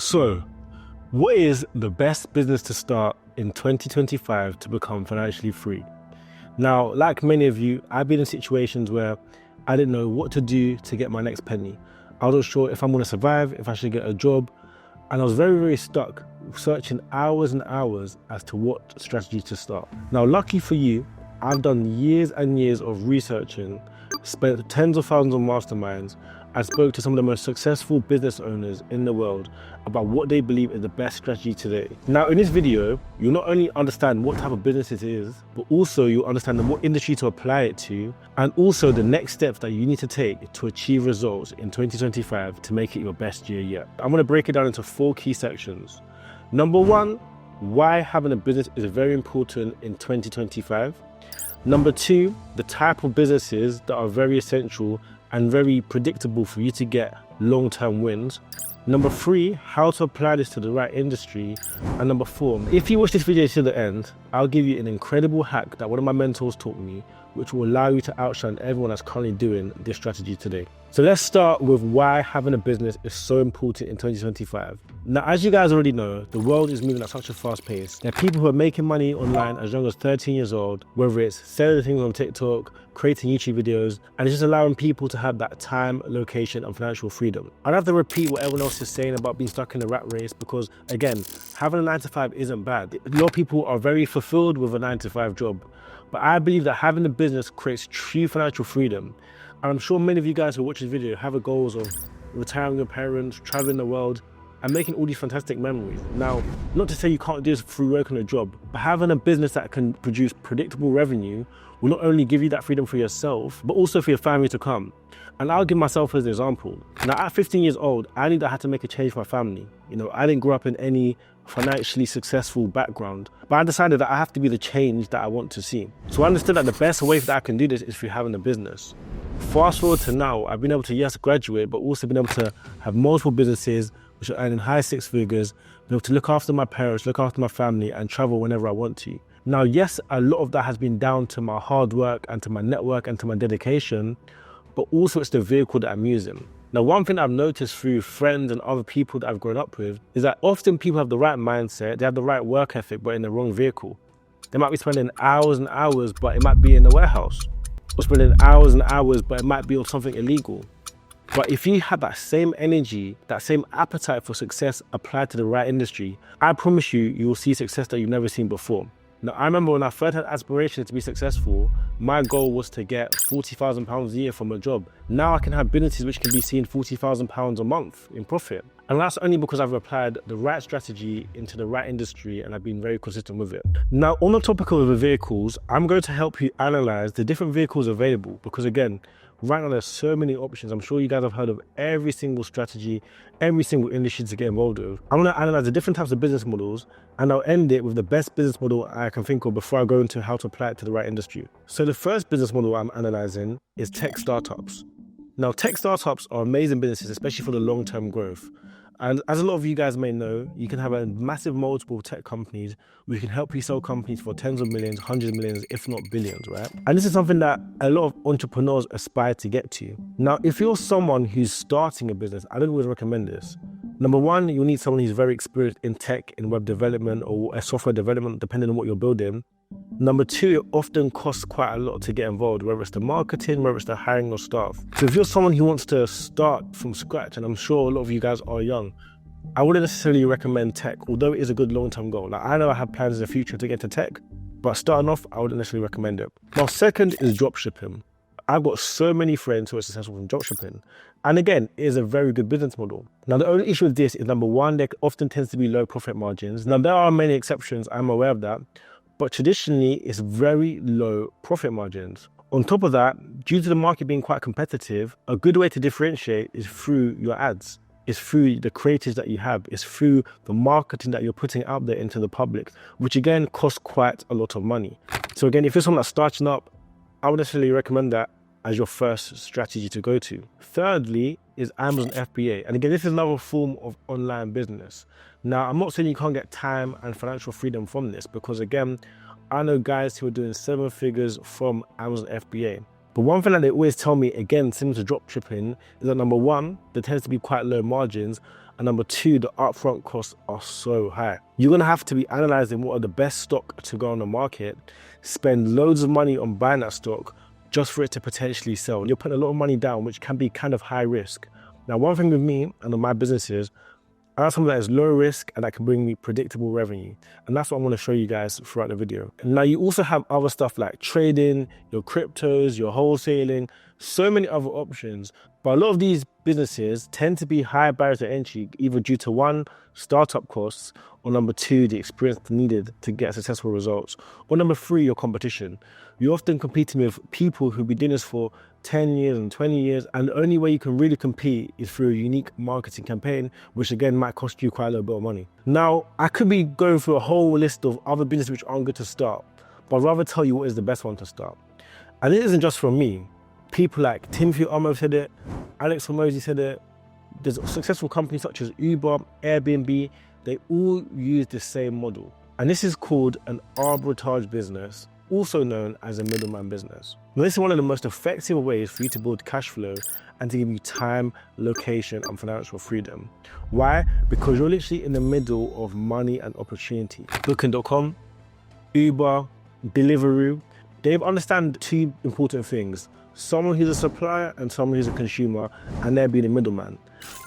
So, what is the best business to start in 2025 to become financially free? Now, like many of you, I've been in situations where I didn't know what to do to get my next penny. I wasn't sure if I'm going to survive, if I should get a job, and I was very, very stuck, searching hours and hours as to what strategy to start. Now, lucky for you, I've done years and years of researching, spent tens of thousands of masterminds, and spoke to some of the most successful business owners in the world about what they believe is the best strategy today. Now, in this video, you'll not only understand what type of business it is, but also you'll understand what industry to apply it to, and also the next steps that you need to take to achieve results in 2025 to make it your best year yet. I'm going to break it down into 4 key sections. Number 1, why having a business is very important in 2025. Number 2, the type of businesses that are very essential and very predictable for you to get long-term wins. Number 3, how to apply this to the right industry. And number 4, if you watch this video to the end, I'll give you an incredible hack that one of my mentors taught me, which will allow you to outshine everyone that's currently doing this strategy today. So let's start with why having a business is so important in 2025. Now, as you guys already know, the world is moving at such a fast pace. There are people who are making money online as young as 13 years old, whether it's selling things on TikTok, creating YouTube videos, and it's just allowing people to have that time, location, and financial freedom. I don't have to repeat what everyone else is saying about being stuck in the rat race because, again, having a 9-to-5 isn't bad. A lot of people are very fulfilled with a 9-to-5 job, but I believe that having a business creates true financial freedom. And I'm sure many of you guys who watch this video have goals of retiring your parents, traveling the world, and making all these fantastic memories. Now, not to say you can't do this through working a job, but having a business that can produce predictable revenue will not only give you that freedom for yourself, but also for your family to come. And I'll give myself as an example. Now, at 15 years old, I knew that I had to make a change for my family. You know, I didn't grow up in any financially successful background, but I decided that I have to be the change that I want to see. So I understood that the best way that I can do this is through having a business. Fast forward to now, I've been able to, yes, graduate, but also been able to have multiple businesses which are earning high 6 figures, been able to look after my parents, look after my family, and travel whenever I want to. Now, yes, a lot of that has been down to my hard work and to my network and to my dedication, but also it's the vehicle that I'm using. Now, one thing I've noticed through friends and other people that I've grown up with is that often people have the right mindset, they have the right work ethic, but in the wrong vehicle. They might be spending hours and hours, but it might be in the warehouse. Or spending hours and hours, but it might be on something illegal. But if you have that same energy, that same appetite for success applied to the right industry, I promise you, you will see success that you've never seen before. Now, I remember when I first had aspirations to be successful, my goal was to get £40,000 a year from a job. Now I can have businesses which can be seeing £40,000 a month in profit. And that's only because I've applied the right strategy into the right industry and I've been very consistent with it. Now, on the topic of the vehicles, I'm going to help you analyze the different vehicles available because, again, right now there's so many options. I'm sure you guys have heard of every single strategy, every single industry to get involved with. I'm going to analyze the different types of business models and I'll end it with the best business model I can think of before I go into how to apply it to the right industry. So the first business model I'm analyzing is tech startups. Now, tech startups are amazing businesses, especially for the long-term growth. And as a lot of you guys may know, you can have a massive multiple tech companies. We can help you sell companies for tens of millions, hundreds of millions, if not billions, right? And this is something that a lot of entrepreneurs aspire to get to. Now, if you're someone who's starting a business, I don't always recommend this. Number 1, you'll need someone who's very experienced in tech, in web development or software development, depending on what you're building. Number 2, it often costs quite a lot to get involved, whether it's the marketing, whether it's the hiring of staff. So if you're someone who wants to start from scratch, and I'm sure a lot of you guys are young, I wouldn't necessarily recommend tech, although it is a good long-term goal. Like, I know I have plans in the future to get to tech, but starting off, I wouldn't necessarily recommend it. Now, second is dropshipping. I've got so many friends who are successful from dropshipping. And again, it is a very good business model. Now, the only issue with this is, number 1, there often tends to be low profit margins. Now, there are many exceptions, I'm aware of that, but traditionally, it's very low profit margins. On top of that, due to the market being quite competitive, a good way to differentiate is through your ads. It's through the creatives that you have. It's through the marketing that you're putting out there into the public, which again costs quite a lot of money. So again, if you're someone that's starting up, I would necessarily recommend that as your first strategy to go to. Thirdly is Amazon FBA. And again, this is another form of online business. Now, I'm not saying you can't get time and financial freedom from this because, again, I know guys who are doing 7 figures from Amazon FBA. But one thing that they always tell me, again, similar to drop shipping, is that number 1, there tends to be quite low margins. And number two, the upfront costs are so high. You're going to have to be analyzing what are the best stock to go on the market, spend loads of money on buying that stock just for it to potentially sell. You're putting a lot of money down, which can be kind of high risk. Now, one thing with me and my businesses, I have something that is low risk and that can bring me predictable revenue. And that's what I'm going to show you guys throughout the video. Now, you also have other stuff like trading, your cryptos, your wholesaling, so many other options. But a lot of these businesses tend to be high barriers to entry, either due to one, startup costs, or number two, the experience needed to get successful results, or number three, your competition. You're often competing with people who've been doing this for 10 years and 20 years, and the only way you can really compete is through a unique marketing campaign, which again might cost you quite a little bit of money. Now, I could be going through a whole list of other businesses which aren't good to start, but I'd rather tell you what is the best one to start. And it isn't just from me. People like Timothy Armo said it, Alex Hormozy said it. There's successful companies such as Uber, Airbnb, they all use the same model. And this is called an arbitrage business, also known as a middleman business. Now, this is one of the most effective ways for you to build cash flow and to give you time, location, and financial freedom. Why? Because you're literally in the middle of money and opportunity. Booking.com, Uber, Deliveroo, they understand two important things: someone who's a supplier and someone who's a consumer, and they're being a middleman.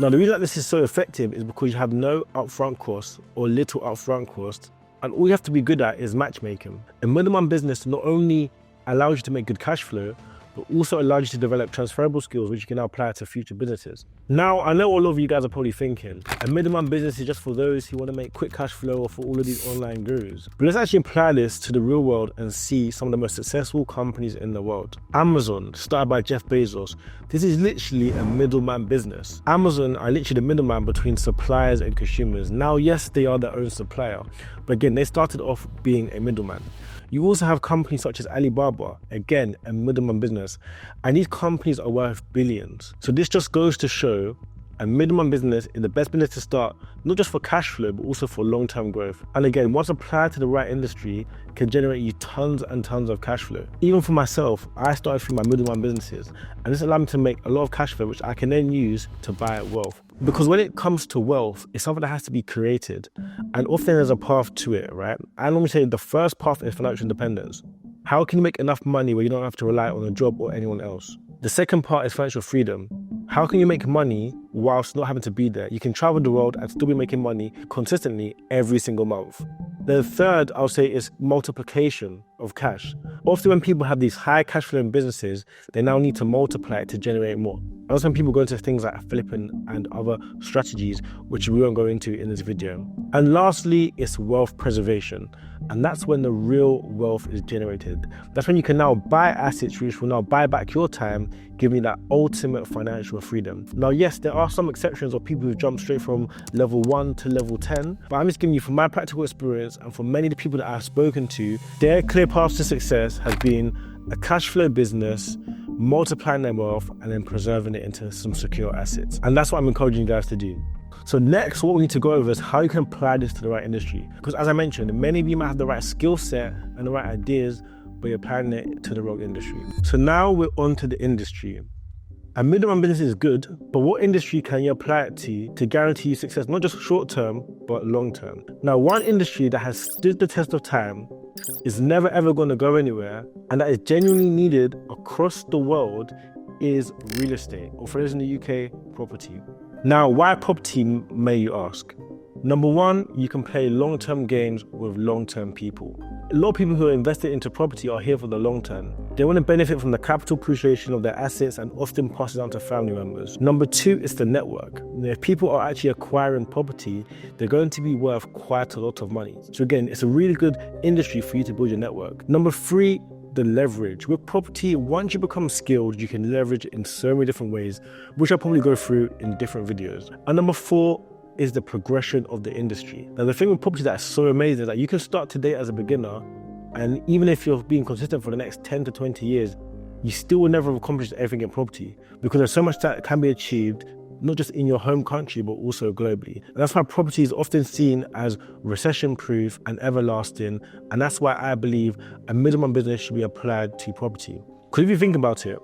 Now, the reason that this is so effective is because you have no upfront costs or little upfront costs, and all you have to be good at is matchmaking. A middleman business not only allows you to make good cash flow, but also allows you to develop transferable skills which you can now apply to future businesses. Now, I know a lot of you guys are probably thinking, a middleman business is just for those who want to make quick cash flow or for all of these online gurus. But let's actually apply this to the real world and see some of the most successful companies in the world. Amazon, started by Jeff Bezos. This is literally a middleman business. Amazon are literally the middleman between suppliers and consumers. Now, yes, they are their own supplier, but again, they started off being a middleman. You also have companies such as Alibaba, again, a middleman business, and these companies are worth billions. So this just goes to show a middleman business is the best business to start, not just for cash flow, but also for long-term growth. And again, once applied to the right industry, can generate you tons and tons of cash flow. Even for myself, I started through my middleman businesses, and this allowed me to make a lot of cash flow, which I can then use to buy wealth. Because when it comes to wealth, it's something that has to be created, and often there's a path to it, right? I normally say the first path is financial independence. How can you make enough money where you don't have to rely on a job or anyone else? The second part is financial freedom. How can you make money whilst not having to be there? You can travel the world and still be making money consistently every single month. The third, I'll say, is multiplication of cash. Often when people have these high cash flow in businesses, they now need to multiply it to generate more. And also when people go into things like flipping and other strategies, which we won't go into in this video. And lastly, it's wealth preservation. And that's when the real wealth is generated. That's when you can now buy assets which will now buy back your time, giving you that ultimate financial freedom. Now, yes, there are some exceptions of people who jump straight from level 1 to level 10, but I'm just giving you from my practical experience and from many of the people that I've spoken to, their clear path to success has been a cash flow business, multiplying their wealth, and then preserving it into some secure assets. And that's what I'm encouraging you guys to do. So next, what we need to go over is how you can apply this to the right industry. Because as I mentioned, many of you might have the right skill set and the right ideas, but you're applying it to the wrong industry. So now we're on to the industry. A middleman business is good, but what industry can you apply it to guarantee you success, not just short term, but long term? Now, one industry that has stood the test of time, is never ever going to go anywhere, and that is genuinely needed across the world is real estate, or for those in the UK, property. Now, why property, may you ask? Number one, you can play long-term games with long-term people. A lot of people who are invested into property are here for the long term. They want to benefit from the capital appreciation of their assets and often pass it on to family members. Number two is the network. If people are actually acquiring property, they're going to be worth quite a lot of money. So again, it's a really good industry for you to build your network. Number three, the leverage. With property, once you become skilled, you can leverage it in so many different ways, which I'll probably go through in different videos. And number four is the progression of the industry. Now, the thing with property that is so amazing is that you can start today as a beginner, and even if you're being consistent for the next 10 to 20 years, you still will never have accomplished everything in property, because there's so much that can be achieved, not just in your home country, but also globally. And that's why property is often seen as recession-proof and everlasting, and that's why I believe a middleman business should be applied to property. Because if you think about it,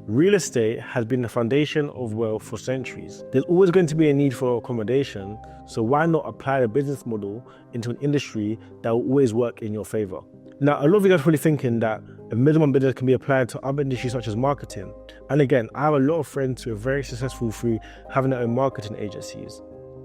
Real estate has been the foundation of wealth for centuries. There's always going to be a need for accommodation, so why not apply a business model into an industry that will always work in your favor? Now, a lot of you guys are probably thinking that a middleman business can be applied to other industries such as marketing. And again, I have a lot of friends who are very successful through having their own marketing agencies.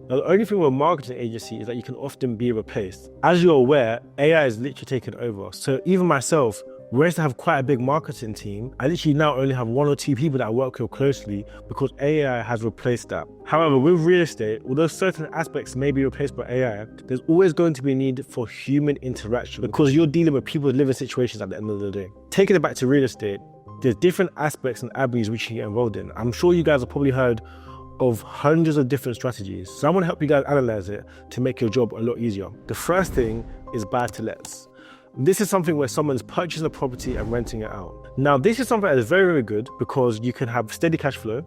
Now, the only thing with a marketing agency is that you can often be replaced. As you're aware, AI is literally taking over. So even myself, whereas to have quite a big marketing team, I literally now only have 1 or 2 people that I work with closely because AI has replaced that. However, with real estate, although certain aspects may be replaced by AI, there's always going to be a need for human interaction because you're dealing with people living situations at the end of the day. Taking it back to real estate, there's different aspects and avenues which you can get involved in. I'm sure you guys have probably heard of hundreds of different strategies. So I want to help you guys analyze it to make your job a lot easier. The first thing is buy-to-lets. This is something where someone's purchasing a property and renting it out. Now, this is something that is very, very good because you can have steady cash flow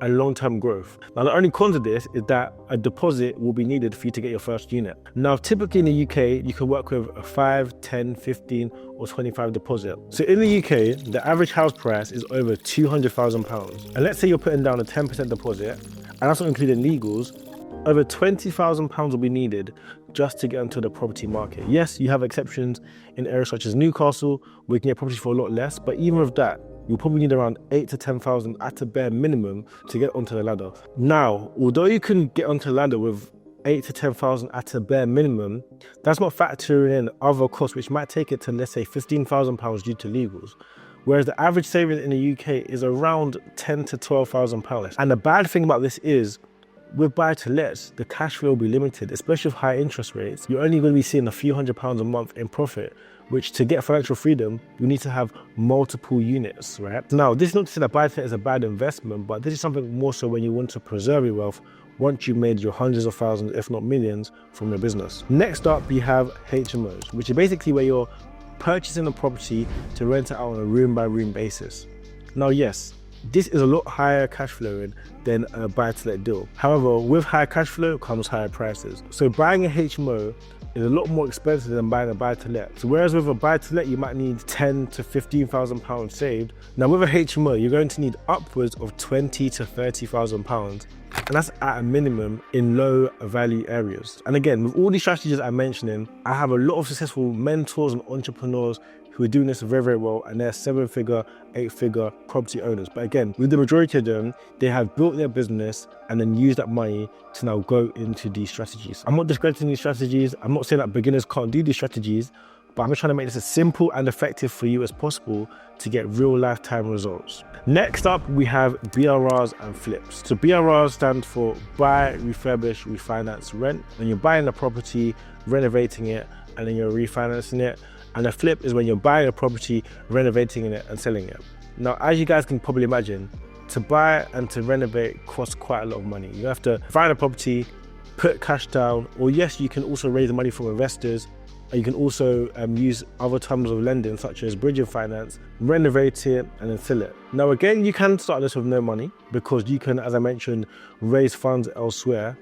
and long-term growth. Now, the only con to this is that a deposit will be needed for you to get your first unit. Now, typically in the UK, you can work with a 5, 10, 15, or 25 deposit. So in the UK, the average house price is over £200,000. And let's say you're putting down a 10% deposit, and that's not including legals, over £20,000 will be needed just to get into the property market. Yes, you have exceptions in areas such as Newcastle, where you can get property for a lot less, but even with that, you'll probably need around 8 to 10,000 at a bare minimum to get onto the ladder. Now, although you can get onto the ladder with 8 to 10,000 at a bare minimum, that's not factoring in other costs, which might take it to, let's say, £15,000 due to legals. Whereas the average saving in the UK is around £10,000 to £12,000. And the bad thing about this is, with buy-to-lets, the cash flow will be limited, especially with high interest rates. You're only going to be seeing a few £100s a month in profit, which to get financial freedom, you need to have multiple units, right? Now, this is not to say that buy-to-let is a bad investment, but this is something more so when you want to preserve your wealth once you've made your hundreds of thousands, if not millions, from your business. Next up, we have HMOs, which is basically where you're purchasing a property to rent it out on a room-by-room basis. Now, yes, this is a lot higher cash flowing than a buy-to-let deal. However, with higher cash flow comes higher prices. So buying a HMO is a lot more expensive than buying a buy-to-let. So whereas with a buy-to-let, you might need £10,000 to £15,000 saved. Now with a HMO, you're going to need upwards of £20,000 to £30,000. And that's at a minimum in low value areas. And again, with all these strategies I'm mentioning, I have a lot of successful mentors and entrepreneurs who are doing this very, very well, and they're 7-figure, 8-figure property owners. But again, with the majority of them, they have built their business and then used that money to now go into these strategies. I'm not discrediting these strategies. I'm not saying that beginners can't do these strategies, but I'm just trying to make this as simple and effective for you as possible to get real lifetime results. Next up, we have BRRs and flips. So BRRs stand for buy, refurbish, refinance, rent. When you're buying a property, renovating it, and then you're refinancing it. And a flip is when you're buying a property, renovating it, and selling it. Now, as you guys can probably imagine, to buy and to renovate costs quite a lot of money. You have to find a property, put cash down, or yes, you can also raise money from investors. And you can also use other terms of lending, such as bridging finance, renovate it, and then sell it. Now, again, you can start this with no money because you can, as I mentioned, raise funds elsewhere.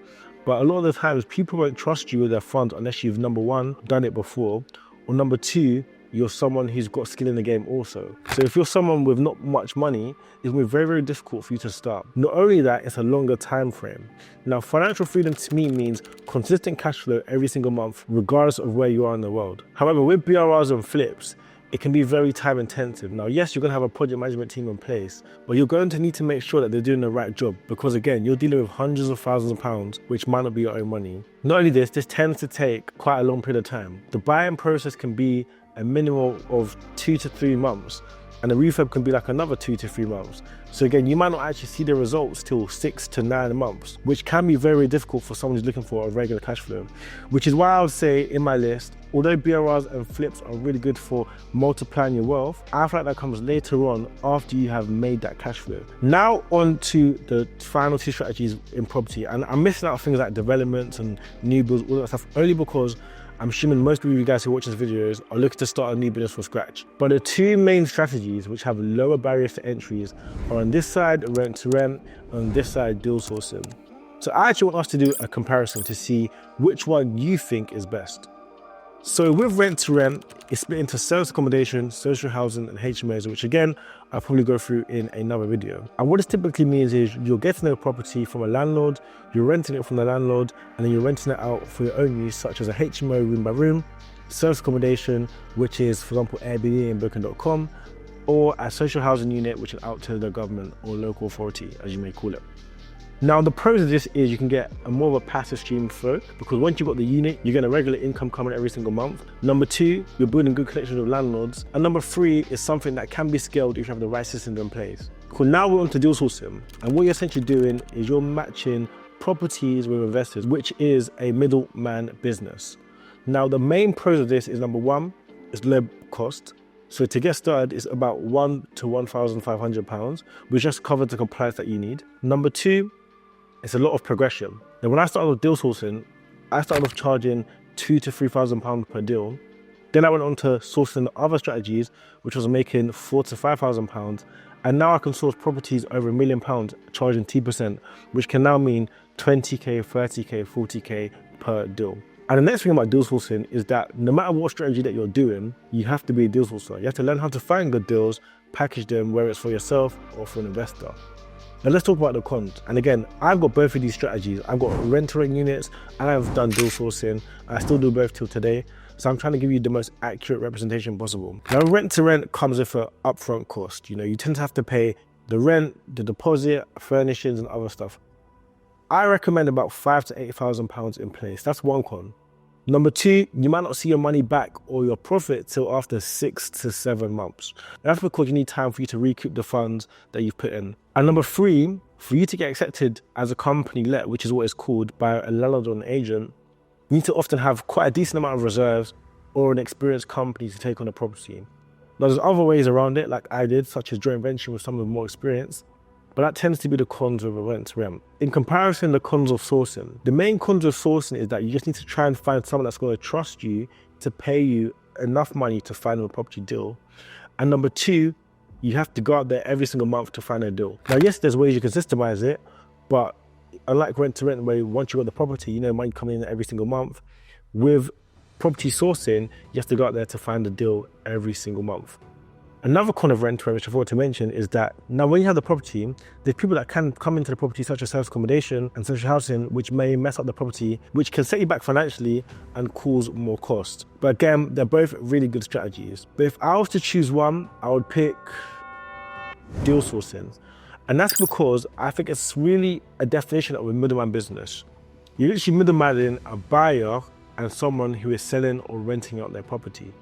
But a lot of the times, people won't trust you with their funds unless you've, number one, done it before, or number two, you're someone who's got skill in the game also. So if you're someone with not much money, it's going to be very, very difficult for you to start. Not only that, it's a longer time frame. Now, financial freedom to me means consistent cash flow every single month, regardless of where you are in the world. However, with BRRs and flips, it can be very time intensive. Now, yes, you're going to have a project management team in place, but you're going to need to make sure that they're doing the right job because again, you're dealing with hundreds of thousands of pounds, which might not be your own money. Not only this tends to take quite a long period of time. The buying process can be a minimum of 2 to 3 months, and the refurb can be like another 2 to 3 months. So again, you might not actually see the results till 6 to 9 months, which can be very difficult for someone who's looking for a regular cash flow. Which is why I would say in my list, although BRRs and flips are really good for multiplying your wealth, I feel like that comes later on after you have made that cash flow. Now on to the final 2 strategies in property, and I'm missing out things like developments and new builds, all that stuff, only because I'm assuming most of you guys who watch these videos are looking to start a new business from scratch. But the 2 main strategies which have lower barriers to entries are on this side, rent to rent, and on this side, deal sourcing. So I actually want us to do a comparison to see which one you think is best. So with rent to rent, it's split into service accommodation, social housing, and HMOs, which again, I'll probably go through in another video. And what this typically means is you're getting a property from a landlord, you're renting it from the landlord, and then you're renting it out for your own use, such as a HMO room by room, service accommodation, which is, for example, Airbnb and Booking.com, or a social housing unit, which is out to the government or local authority, as you may call it. Now, the pros of this is you can get a more of a passive stream flow, because once you've got the unit, you get a regular income coming every single month. Number two, you're building good connections with landlords. And number three is something that can be scaled if you have the right systems in place. Cool, now we're on to deal sourcing. And what you're essentially doing is you're matching properties with investors, which is a middleman business. Now, the main pros of this is number one, is low cost. So to get started, it's about £1,000 to £1,500, which just covers the compliance that you need. Number two, it's a lot of progression. Now, when I started with deal sourcing, I started off charging £2,000 to £3,000 per deal. Then I went on to sourcing other strategies, which was making £4,000 to £5,000. And now I can source properties over £1 million, charging 2%, which can now mean 20K, 30K, 40K per deal. And the next thing about deal sourcing is that no matter what strategy that you're doing, you have to be a deal sourcer. You have to learn how to find good deals, package them, whether it's for yourself or for an investor. Now let's talk about the cons. And again, I've got both of these strategies. I've got rent-to-rent units and I've done deal sourcing. I still do both till today. So I'm trying to give you the most accurate representation possible. Now, rent-to-rent comes with an upfront cost. You tend to have to pay the rent, the deposit, furnishings and other stuff. I recommend about £5,000 to £8,000 in place. That's one con. Number two, you might not see your money back or your profit till after 6 to 7 months. That's because you need time for you to recoup the funds that you've put in. And number three, for you to get accepted as a company let, which is what it's called, by a landlord or an agent, you need to often have quite a decent amount of reserves or an experienced company to take on a property. Now, there's other ways around it, like I did, such as joint venture with someone with more experience, but that tends to be the cons of a rent-to-rent. In comparison, the cons of sourcing. The main cons of sourcing is that you just need to try and find someone that's going to trust you to pay you enough money to find a property deal. And number two, you have to go out there every single month to find a deal. Now, yes, there's ways you can systemize it, but unlike rent-to-rent, where once you got the property, money coming in every single month, with property sourcing, you have to go out there to find a deal every single month. Another con of rent, which I forgot to mention, is that now when you have the property, there's people that can come into the property, such as service accommodation and social housing, which may mess up the property, which can set you back financially and cause more cost. But again, they're both really good strategies. But if I was to choose one, I would pick deal sourcing. And that's because I think it's really a definition of a middleman business. You're literally middlemaning a buyer and someone who is selling or renting out their property.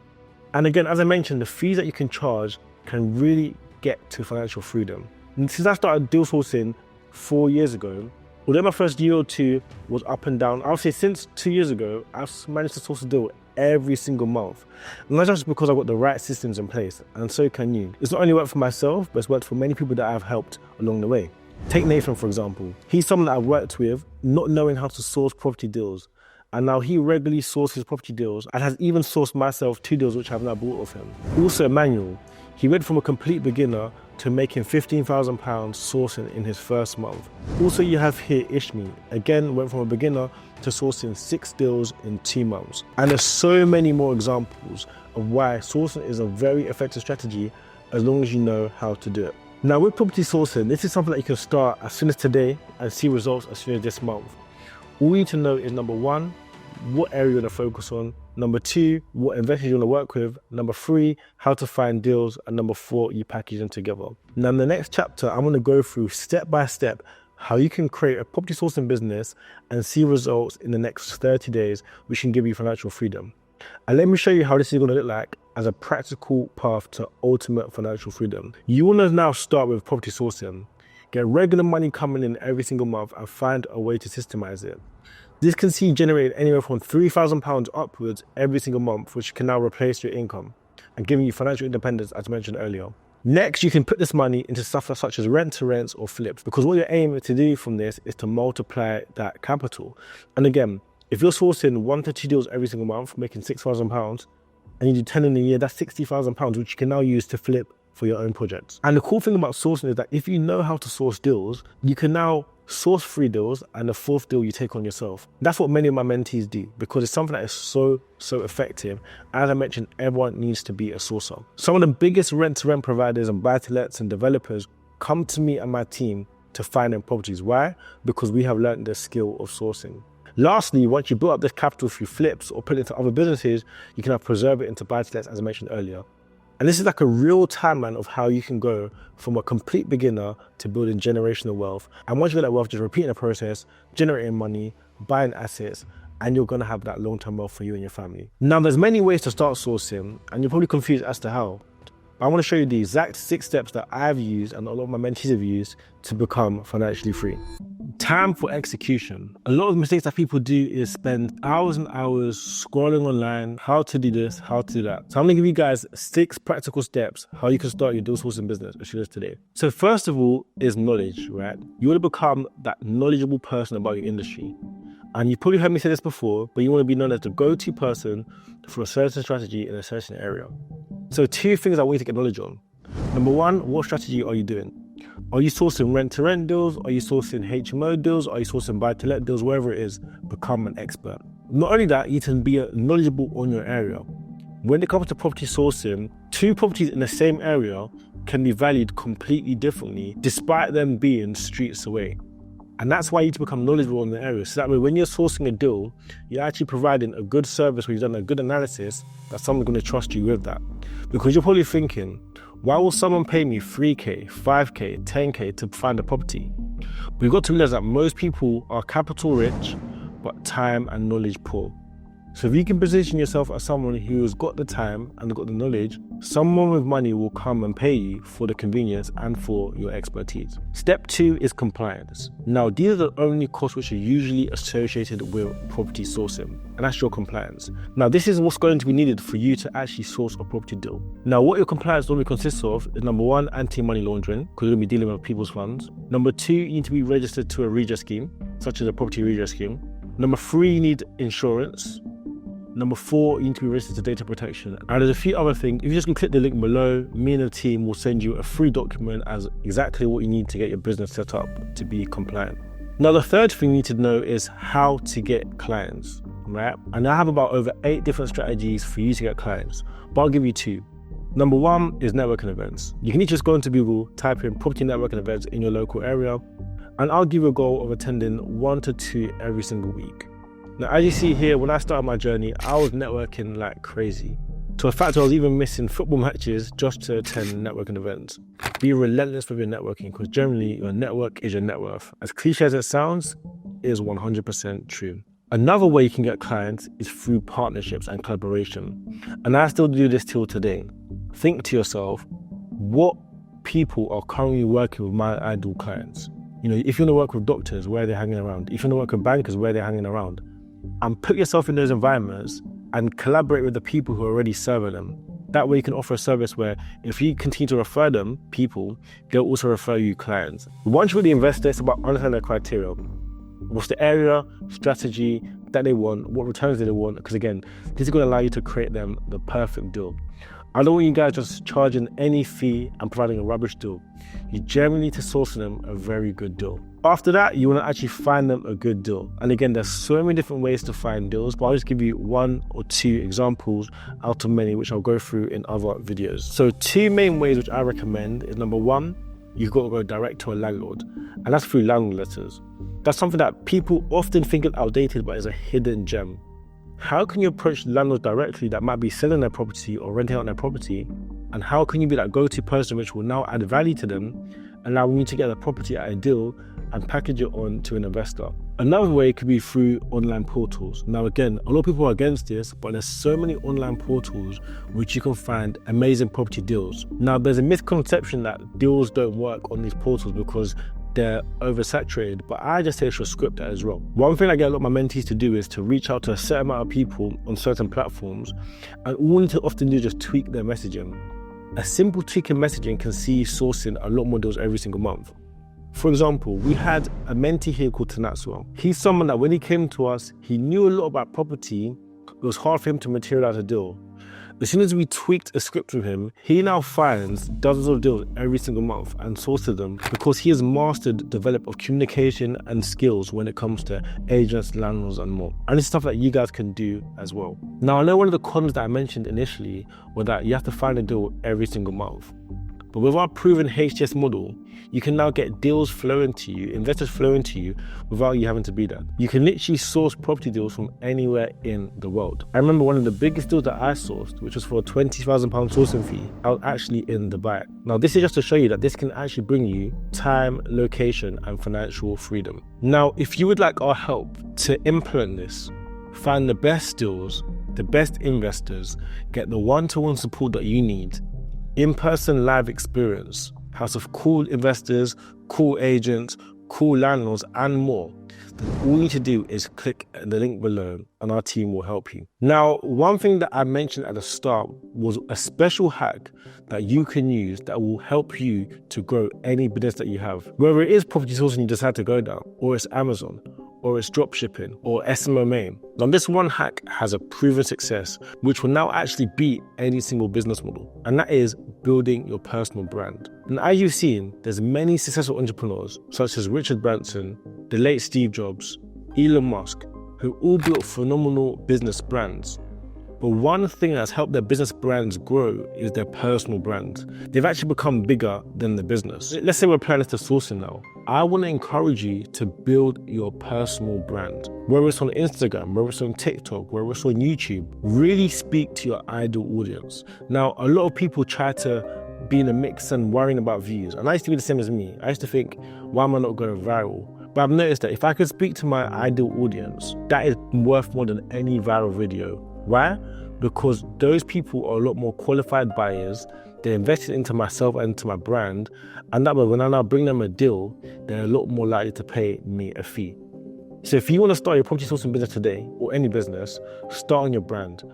And again, as I mentioned, the fees that you can charge can really get to financial freedom. And since I started deal sourcing 4 years ago, although my first year or two was up and down, I would say since 2 years ago, I've managed to source a deal every single month. And that's just because I've got the right systems in place, and so can you. It's not only worked for myself, but it's worked for many people that I've helped along the way. Take Nathan, for example. He's someone that I've worked with, not knowing how to source property deals. And now he regularly sources property deals and has even sourced myself 2 deals which I've now bought off him. Also Emmanuel, he went from a complete beginner to making £15,000 sourcing in his first month. Also you have here Ishmi, again went from a beginner to sourcing 6 deals in 2 months. And there's so many more examples of why sourcing is a very effective strategy as long as you know how to do it. Now with property sourcing, this is something that you can start as soon as today and see results as soon as this month. All you need to know is number one, what area you're going to focus on. Number two, what investors you want to work with. Number three, how to find deals. And number four, you package them together. Now in the next chapter, I'm going to go through step by step how you can create a property sourcing business and see results in the next 30 days, which can give you financial freedom. And let me show you how this is going to look like as a practical path to ultimate financial freedom. You want to now start with property sourcing. Get regular money coming in every single month and find a way to systemize it. This can see you generate anywhere from £3,000 upwards every single month, which can now replace your income and giving you financial independence, as mentioned earlier. Next, you can put this money into stuff such as rent-to-rents or flips, because what you're aiming to do from this is to multiply that capital. And again, if you're sourcing 1 to 2 deals every single month, making £6,000, and you do 10 in a year, that's £60,000, which you can now use to flip for your own projects. And the cool thing about sourcing is that if you know how to source deals, you can now source 3 deals, and the 4th deal you take on yourself. That's what many of my mentees do because it's something that is so effective. As I mentioned, everyone needs to be a sourcer. Some of the biggest rent-to-rent providers and buy-to-lets and developers come to me and my team to find them properties. Why? Because we have learned the skill of sourcing. Lastly, once you build up this capital through flips or put it into other businesses, you can now preserve it into buy-to-lets, as I mentioned earlier. And this is like a real timeline of how you can go from a complete beginner to building generational wealth. And once you get that wealth, just repeating the process, generating money, buying assets, and you're gonna have that long-term wealth for you and your family. Now, there's many ways to start sourcing, and you're probably confused as to how. I want to show you the exact 6 steps that I've used and a lot of my mentees have used to become financially free. Time for execution. A lot of the mistakes that people do is spend hours and hours scrolling online, how to do this, how to do that. So I'm gonna give you guys 6 practical steps how you can start your deal sourcing business as soon as today. So first of all is knowledge, right? You want to become that knowledgeable person about your industry. And you've probably heard me say this before, but you want to be known as the go-to person for a certain strategy in a certain area. So 2 things I want you to get knowledge on. Number 1, what strategy are you doing? Are you sourcing rent-to-rent deals? Are you sourcing HMO deals? Are you sourcing buy-to-let deals? Wherever it is, become an expert. Not only that, you can be knowledgeable on your area. When it comes to property sourcing, 2 properties in the same area can be valued completely differently, despite them being streets away. And that's why you need to become knowledgeable in the area. So that way, when you're sourcing a deal, you're actually providing a good service where you've done a good analysis that someone's going to trust you with that. Because you're probably thinking, why will someone pay me 3K, 5K, 10K to find a property? But you've got to realize that most people are capital rich, but time and knowledge poor. So if you can position yourself as someone who has got the time and got the knowledge, someone with money will come and pay you for the convenience and for your expertise. Step 2 is compliance. Now, these are the only costs which are usually associated with property sourcing, and that's your compliance. Now, this is what's going to be needed for you to actually source a property deal. Now, what your compliance normally consists of is number 1, anti-money laundering, because you're going to be dealing with people's funds. Number 2, you need to be registered to a redress scheme, such as a property redress scheme. Number 3, you need insurance. Number 4, you need to be registered to data protection. And there's a few other things. If you just can click the link below, me and the team will send you a free document as exactly what you need to get your business set up to be compliant. Now, the third thing you need to know is how to get clients, right? And I have about over 8 different strategies for you to get clients, but I'll give you 2. Number 1 is networking events. You can just go into Google, type in property networking events in your local area, and I'll give you a goal of attending 1 to 2 every single week. Now, as you see here, when I started my journey, I was networking like crazy. To a fact, I was even missing football matches just to attend networking events. Be relentless with your networking, because generally your network is your net worth. As cliche as it sounds, it is 100% true. Another way you can get clients is through partnerships and collaboration. And I still do this till today. Think to yourself, what people are currently working with my ideal clients? You know, if you want to work with doctors, where are they hanging around? If you want to work with bankers, where are they hanging around? And put yourself in those environments and collaborate with the people who are already serving them. That way you can offer a service where if you continue to refer them people, they'll also refer you clients. Once you really invest, it's about understanding their criteria. What's the area, strategy that they want, what returns do they want? Because again, this is going to allow you to create them the perfect deal. I don't want you guys just charging any fee and providing a rubbish deal. You generally need to source them a very good deal. After that, you want to actually find them a good deal. And again, there's so many different ways to find deals, but I'll just give you 1 or 2 examples out of many, which I'll go through in other videos. So 2 main ways which I recommend is number 1, you've got to go direct to a landlord, and that's through landlord letters. That's something that people often think is outdated, but is a hidden gem. How can you approach landlords directly that might be selling their property or renting out their property? And how can you be that go-to person which will now add value to them, allowing you to get the property at a deal and package it on to an investor? Another way could be through online portals. Now again, a lot of people are against this, but there's so many online portals which you can find amazing property deals. Now there's a misconception that deals don't work on these portals because they're oversaturated, but I just say it's your script as well. One thing I get a lot of my mentees to do is to reach out to a certain amount of people on certain platforms, and all you need to often do is just tweak their messaging. A simple tweak in messaging can see you sourcing a lot more deals every single month. For example, we had a mentee here called Tanatsua. He's someone that when he came to us, he knew a lot about property. It was hard for him to materialize a deal. As soon as we tweaked a script with him, he now finds dozens of deals every single month and sources them because he has mastered the develop of communication and skills when it comes to agents, landlords, and more. And it's stuff that you guys can do as well. Now, I know one of the cons that I mentioned initially was that you have to find a deal every single month. But with our proven HTS model, you can now get deals flowing to you, investors flowing to you without you having to be there. You can literally source property deals from anywhere in the world. I remember one of the biggest deals that I sourced, which was for a £20,000 sourcing fee. I was actually in Dubai. Now, this is just to show you that this can actually bring you time, location, and financial freedom. Now, if you would like our help to implement this, find the best deals, the best investors, get the one-to-one support that you need, in-person live experience, house of cool investors, cool agents, cool landlords, and more, then all you need to do is click the link below and our team will help you. Now, one thing that I mentioned at the start was a special hack that you can use that will help you to grow any business that you have. Whether it is property sourcing you decide to go down, or it's Amazon, or it's drop shipping, or SMO main. Now, this one hack has a proven success, which will now actually beat any single business model, and that is building your personal brand. And as you've seen, there's many successful entrepreneurs, such as Richard Branson, the late Steve Jobs, Elon Musk, who all built phenomenal business brands. But one thing that's helped their business brands grow is their personal brand. They've actually become bigger than the business. Let's say we're applying this to sourcing now. I want to encourage you to build your personal brand. Whether it's on Instagram, whether it's on TikTok, whether it's on YouTube, really speak to your ideal audience. Now, a lot of people try to be in a mix and worrying about views. And I used to be the same as me. I used to think, why am I not going viral? But I've noticed that if I could speak to my ideal audience, that is worth more than any viral video. Why? Because those people are a lot more qualified buyers. They're invested into myself and into my brand. And that way, when I now bring them a deal, they're a lot more likely to pay me a fee. So if you want to start your property sourcing business today, or any business, start on your brand.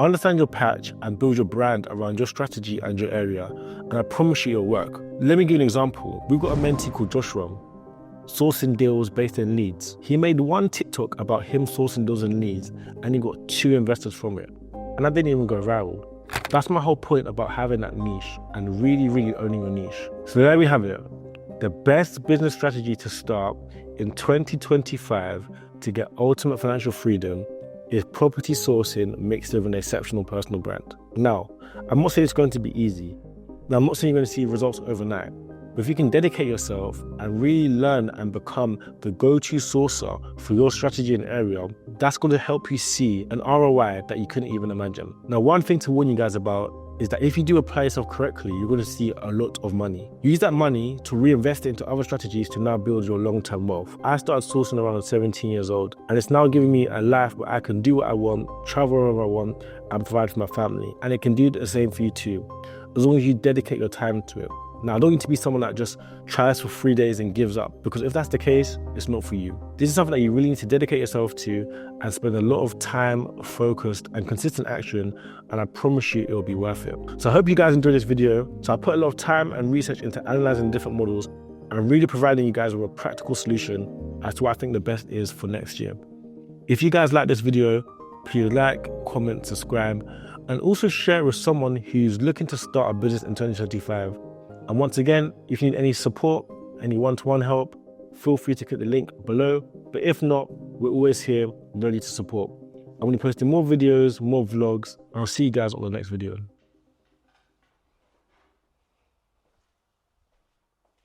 Understand your patch and build your brand around your strategy and your area. And I promise you it'll work. Let me give you an example. We've got a mentee called Joshua, sourcing deals based in Leeds. He made one TikTok about him sourcing deals in Leeds, and he got 2 investors from it. And I didn't even go viral. That's my whole point about having that niche and really, really owning your niche. So there we have it. The best business strategy to start in 2025 to get ultimate financial freedom is property sourcing mixed with an exceptional personal brand. Now, I'm not saying it's going to be easy. Now, I'm not saying you're going to see results overnight. But if you can dedicate yourself and really learn and become the go-to sourcer for your strategy and area, that's going to help you see an ROI that you couldn't even imagine. Now, one thing to warn you guys about is that if you do apply yourself correctly, you're going to see a lot of money. Use that money to reinvest it into other strategies to now build your long-term wealth. I started sourcing around 17 years old, and it's now giving me a life where I can do what I want, travel wherever I want, and provide for my family. And it can do the same for you too, as long as you dedicate your time to it. Now, I don't need to be someone that just tries for 3 days and gives up, because if that's the case, it's not for you. This is something that you really need to dedicate yourself to and spend a lot of time, focused and consistent action, and I promise you it will be worth it. So I hope you guys enjoyed this video. So I put a lot of time and research into analyzing different models and really providing you guys with a practical solution as to what I think the best is for next year. If you guys like this video, please like, comment, subscribe, and also share it with someone who's looking to start a business in 2025. And once again, if you need any support, any one-to-one help, feel free to click the link below. But if not, we're always here, ready to support. I'm going to be posting more videos, more vlogs, and I'll see you guys on the next video.